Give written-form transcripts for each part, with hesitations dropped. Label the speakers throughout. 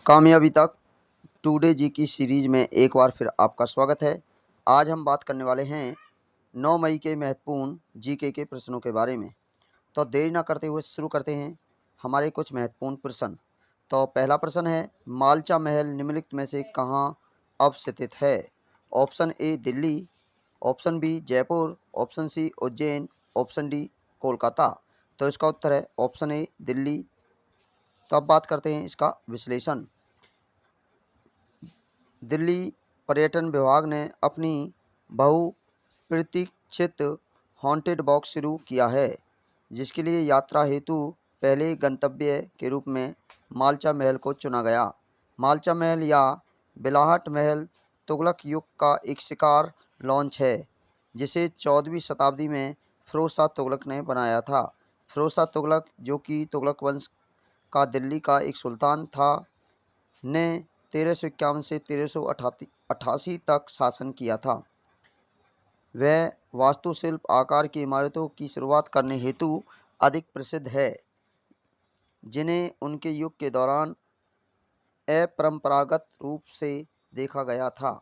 Speaker 1: कामयाबी तक टुडे जी की सीरीज में एक बार फिर आपका स्वागत है। आज हम बात करने वाले हैं 9 मई के महत्वपूर्ण जीके के प्रश्नों के बारे में। तो देरी ना करते हुए शुरू करते हैं हमारे कुछ महत्वपूर्ण प्रश्न। तो पहला प्रश्न है, मालचा महल निम्नलिखित में से कहाँ अवस्थित है? Option A Delhi, option B Jaipur, option C Ujjain, option D Kolkata. तो इसका उत्तर है ऑप्शन ए दिल्ली। तो अब बात करते हैं इसका विश्लेषण। दिल्ली पर्यटन विभाग ने अपनी बहुप्रतीक्षित हॉन्टेड बॉक्स शुरू किया है, जिसके लिए यात्रा हेतु पहले गंतव्य के रूप में मालचा महल को चुना गया। मालचा महल या बिलाहट महल तुगलक युग का एक शिकार लॉन्च है, जिसे 14वीं शताब्दी में फिरोज शाह तुगलक ने बनाया था। फिरोज शाह तुगलक, जो कि तुगलक वंश का दिल्ली का एक सुल्तान था, ने 1351 से 1388 तक शासन किया था। वह वास्तुशिल्प आकार की इमारतों की शुरुआत करने हेतु अधिक प्रसिद्ध है, जिन्हें उनके युग के दौरान अपरंपरागत रूप से देखा गया था।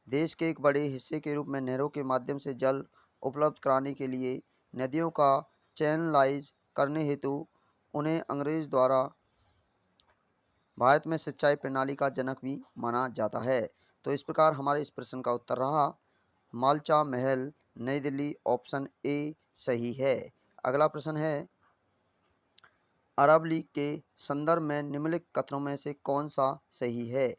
Speaker 1: देश के एक बड़े हिस्से के रूप में नहरों के माध्यम से जल उपलब्ध कराने के लिए नदियों का चैनलाइज करने हेतु उन्हें अंग्रेज द्वारा भारत में सिंचाई प्रणाली का जनक भी माना जाता है। तो इस प्रकार हमारे इस प्रश्न का उत्तर रहा मालचा महल नई दिल्ली, ऑप्शन ए सही है। अगला प्रश्न है, अरब लीग के संदर्भ में निम्नलिखित कथनों में से कौन सा सही है?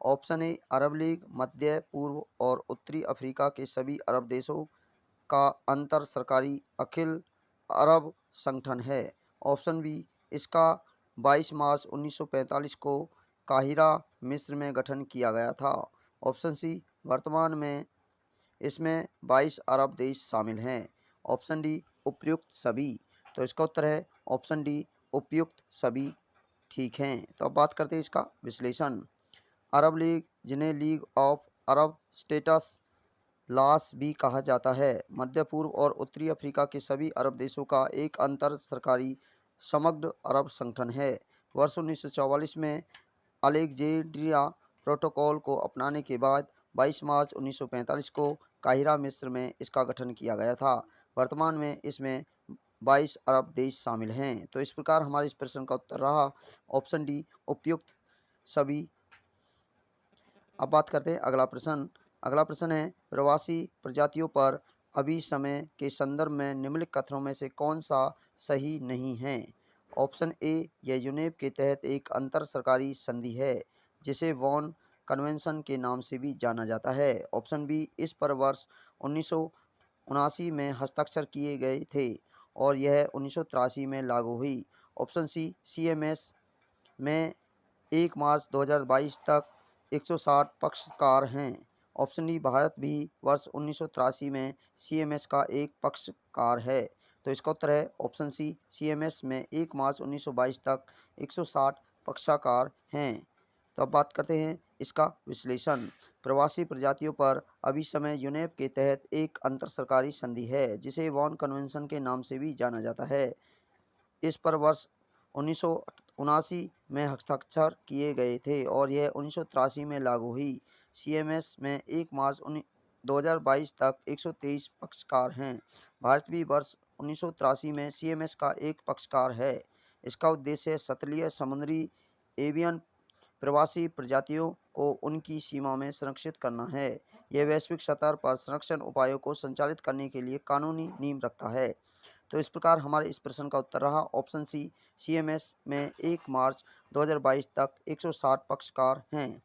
Speaker 1: ऑप्शन ए अरब लीग मध्य पूर्व और उत्तरी अफ्रीका के सभी अरब देशों का अंतर सरकारी अखिल अरब संगठन है। ऑप्शन बी इसका 22 मार्च 1945 को काहिरा, मिस्र में गठन किया गया था। ऑप्शन सी वर्तमान में इसमें 22 अरब देश शामिल हैं। ऑप्शन डी उपयुक्त सभी। तो इसका उत्तर है ऑप्शन डी उपयुक्त सभी ठीक हैं। तो अब बात करते हैं इसका विश्लेषण। अरब लीग, जिन्हें लीग ऑफ अरब स्टेट्स लास भी कहा जाता है, मध्य पूर्व और उत्तरी अफ्रीका के सभी अरब देशों का एक अंतर सरकारी समग्र अरब संगठन है। वर्ष 1944 में अलेक्जेंड्रिया प्रोटोकॉल को अपनाने के बाद 22 मार्च 1945 को काहिरा, मिस्र में इसका गठन किया गया था। वर्तमान में इसमें 22 अरब देश शामिल हैं। तो इस प्रकार हमारे इस प्रश्न का उत्तर रहा ऑप्शन डी उपयुक्त सभी। अब बात करते हैं अगला प्रश्न। अगला प्रश्न है, प्रवासी प्रजातियों पर अभिसमय के संदर्भ में निम्नलिखित कथनों में से कौन सा सही नहीं है? ऑप्शन ए यह यूनेप के तहत एक अंतर सरकारी संधि है, जिसे वॉन कन्वेंशन के नाम से भी जाना जाता है। ऑप्शन बी इस पर वर्ष 1979 में हस्ताक्षर किए गए थे और यह 1983 में लागू हुई। ऑप्शन सी सीएमएस में 1 मार्च 2022 तक 160 पक्षकार हैं। ऑप्शन डी भारत भी वर्ष 1983 में सीएमएस का एक पक्षकार है। तो इसका उत्तर है ऑप्शन सी सीएमएस में 1 मार्च 1922 तक 160 पक्षकार हैं। तो अब बात करते हैं इसका विश्लेषण। प्रवासी प्रजातियों पर अभिसमय यूनेप के तहत एक अंतर सरकारी संधि है, जिसे वॉन कन्वेंशन के नाम से भी जाना जाता है। इस पर वर्ष 1979 में हस्ताक्षर किए गए थे और यह 1983 में लागू हुई। सीएमएस में 1 मार्च 2022 तक 123 पक्षकार हैं। भारत भी वर्ष 1983 में सीएमएस का एक पक्षकार है। इसका उद्देश्य तटीय समुद्री एवियन प्रवासी प्रजातियों को उनकी सीमा में संरक्षित करना है। यह वैश्विक स्तर पर संरक्षण उपायों को संचालित करने के लिए कानूनी नींव रखता है। तो इस प्रकार हमारे इस प्रश्न का उत्तर रहा ऑप्शन सी सीएमएस में 1 मार्च 2022 तक 160 पक्षकार हैं।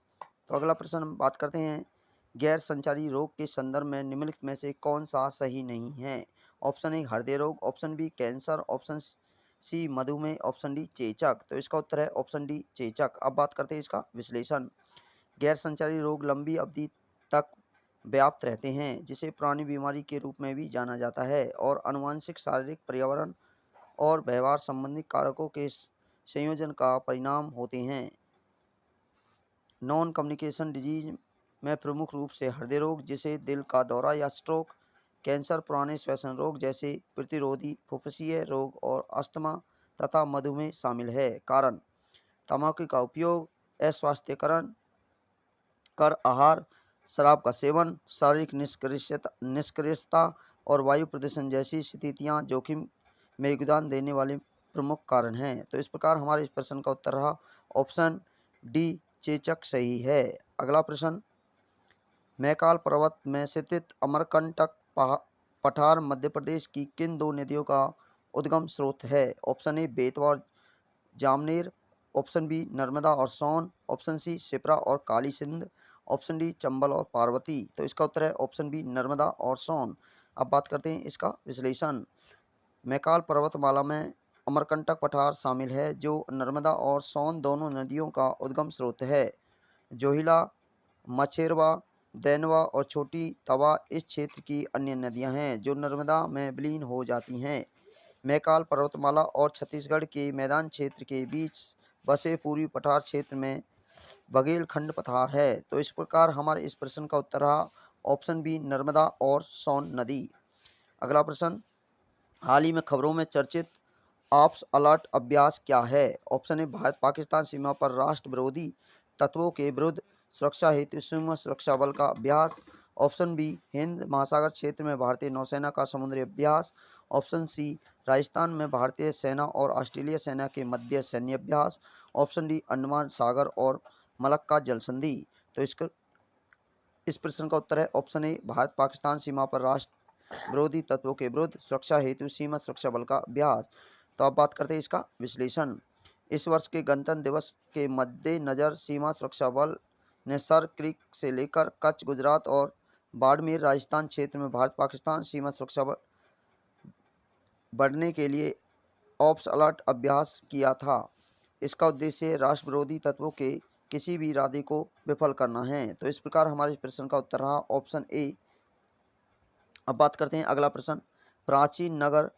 Speaker 1: तो अगला प्रश्न हम बात करते हैं, गैर संचारी रोग के संदर्भ में निम्नलिखित में से कौन सा सही नहीं है? ऑप्शन ए हृदय रोग, option B cancer, option C मधुमेह, ऑप्शन डी चेचक। तो इसका उत्तर है ऑप्शन डी चेचक। अब बात करते हैं इसका विश्लेषण। गैर संचारी रोग लंबी अवधि तक व्याप्त रहते हैं, जिसे पुरानी बीमारी के रूप में भी जाना जाता है और आनुवंशिक, शारीरिक, पर्यावरण और व्यवहार संबंधी कारकों के संयोजन का परिणाम होते हैं। नॉन कम्युनिकेशन डिजीज में प्रमुख रूप से हृदय रोग, जिसे दिल का दौरा या स्ट्रोक, कैंसर, पुराने श्वसन रोग जैसे प्रतिरोधी फुफ्फुसीय रोग और अस्थमा तथा मधुमेह शामिल है। कारण तंबाकू का उपयोग, अस्वास्थ्यकरण कर आहार, शराब का सेवन, शारीरिक निष्क्रियता और वायु प्रदूषण जैसी स्थितियां जोखिम में योगदान देने वाले प्रमुख कारण हैं। तो इस प्रकार हमारे इस प्रश्न का उत्तर रहा ऑप्शन डी, चेचक सही है। अगला प्रश्न, मैकाल पर्वत में स्थित अमरकंटक पठार मध्य प्रदेश की किन दो नदियों का उद्गम स्रोत है? ऑप्शन ए बेतवा और जामनेर, ऑप्शन बी नर्मदा और सोन, ऑप्शन सी शिप्रा और काली सिंध, ऑप्शन डी चंबल और पार्वती। तो इसका उत्तर है ऑप्शन बी नर्मदा और सोन। अब बात करते हैं इसका विश्लेषण। मैकाल पर्वतमाला में अमरकंटक पठार शामिल है जो नर्मदा और सोन दोनों नदियों का उद्गम स्रोत है। जोहिला, मछेरवा, दैनवा और छोटी तवा इस क्षेत्र की अन्य नदियां हैं जो नर्मदा में विलीन हो जाती हैं। मैकाल पर्वतमाला और छत्तीसगढ़ के मैदान क्षेत्र के बीच बसे पूर्वी पठार क्षेत्र में बघेलखंड पठार है। तो इस प्रकार हमारे इस प्रश्न का उत्तर रहा ऑप्शन बी नर्मदा और सोन नदी। अगला प्रश्न, हाल ही में खबरों में चर्चित ऑप्स अलर्ट अभ्यास क्या है? ऑप्शन ए भारत पाकिस्तान सीमा पर राष्ट्र विरोधी तत्वों के विरुद्ध सुरक्षा हेतु सीमा सुरक्षा बल का अभ्यास, ऑप्शन बी हिंद महासागर क्षेत्र में भारतीय नौसेना का समुद्री अभ्यास, ऑप्शन सी राजस्थान में भारतीय सेना और ऑस्ट्रेलिया सेना के मध्य सैन्य अभ्यास, ऑप्शन डी अंडमान सागर और मलक्का जल संधि। तो इस प्रश्न का उत्तर है ऑप्शन ए भारत पाकिस्तान सीमा पर राष्ट्र विरोधी तत्वों के विरुद्ध सुरक्षा हेतु सीमा सुरक्षा बल का अभ्यास। तो अब बात करते हैं इसका विश्लेषण। इस वर्ष के गणतंत्र दिवस के मद्देनजर सीमा सुरक्षा बल ने सर क्रीक से लेकर कच्छ गुजरात और बाड़मेर राजस्थान क्षेत्र में भारत पाकिस्तान सीमा सुरक्षा बल बढ़ने के लिए ऑप्स अलर्ट अभ्यास किया था। इसका उद्देश्य राष्ट्र विरोधी तत्वों के किसी भी इरादे को विफल करना है। तो इस प्रकार हमारे प्रश्न का उत्तर रहा ऑप्शन ए। अब बात करते हैं अगला प्रश्न, प्राचीन नगर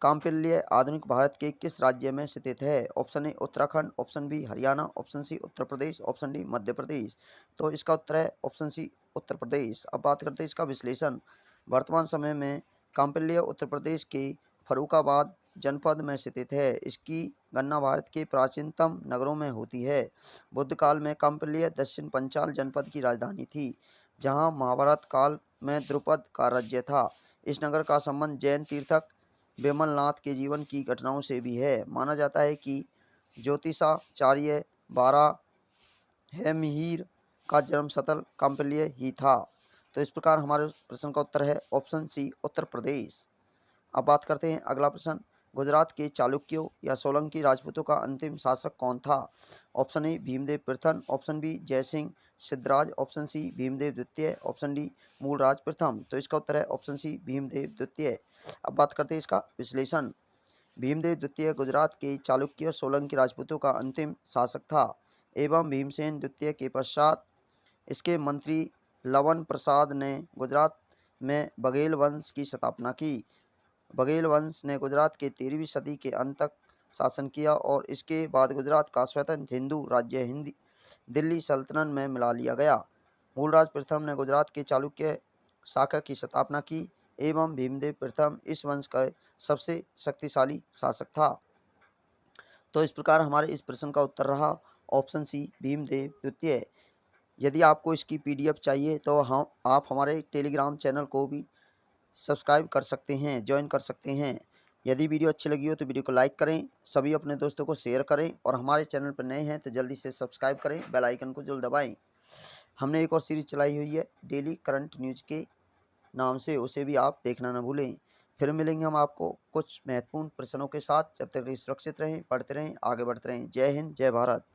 Speaker 1: काम्पिल्य आधुनिक भारत के किस राज्य में स्थित है? Option A Uttarakhand, option B Haryana, option C Uttar Pradesh, option D Madhya Pradesh. तो इसका उत्तर है ऑप्शन सी उत्तर प्रदेश। अब बात करते हैं इसका विश्लेषण। वर्तमान समय में काम्पिल्य उत्तर प्रदेश के फर्रुखाबाद जनपद में स्थित है। इसकी गणना भारत के प्राचीनतम नगरों में होती है। बुद्ध काल में काम्पिल्य दक्षिण पंचाल जनपद की राजधानी थी, जहाँ महाभारत काल में द्रुपद का राज्य था। इस नगर का संबंध जैन तीर्थक विमलनाथ के जीवन की घटनाओं से भी है। माना जाता है कि ज्योतिषाचार्य बाराहमिहिर का जन्म स्थल काम्पिल्य ही था। तो इस प्रकार हमारे प्रश्न का उत्तर है ऑप्शन सी उत्तर प्रदेश। अब बात करते हैं अगला प्रश्न, गुजरात के चालुक्यों या सोलंकी राजपूतों का अंतिम शासक कौन था? ऑप्शन ए भीमदेव प्रथम, option B Jaisingh Siddhraj, option C Bhimdev द्वितीय, ऑप्शन डी मूलराज प्रथम। तो इसका उत्तर है ऑप्शन सी भीमदेव द्वितीय। अब बात करते हैं इसका विश्लेषण। भीमदेव द्वितीय गुजरात के चालुक्य सोलंकी राजपूतों का अंतिम शासक था एवं भीमसेन द्वितीय के पश्चात इसके मंत्री लवन प्रसाद ने गुजरात में बघेल वंश की स्थापना की। बघेल वंश ने गुजरात के 13वीं सदी के अंत तक शासन किया और इसके बाद गुजरात का स्वतंत्र हिंदू राज्य दिल्ली सल्तनत में मिला लिया गया। मूलराज प्रथम ने गुजरात के चालुक्य शाखा की स्थापना की एवं भीमदेव प्रथम इस वंश का सबसे शक्तिशाली शासक था। तो इस प्रकार हमारे इस प्रश्न का उत्तर रहा ऑप्शन सी भीमदेव द्वितीय। यदि आपको इसकी PDF चाहिए तो आप हमारे टेलीग्राम चैनल को भी सब्सक्राइब कर सकते हैं, ज्वाइन कर सकते हैं। यदि वीडियो अच्छी लगी हो तो वीडियो को लाइक करें, सभी अपने दोस्तों को शेयर करें और हमारे चैनल पर नए हैं तो जल्दी से सब्सक्राइब करें, बेल आइकन को जरूर दबाएं। हमने एक और सीरीज चलाई हुई है डेली करंट न्यूज़ के नाम से, उसे भी आप देखना न भूलें। फिर मिलेंगे हम आपको कुछ महत्वपूर्ण प्रश्नों के साथ। जब तक सुरक्षित रहें, पढ़ते रहें, आगे बढ़ते रहें। जय हिंद, जय भारत।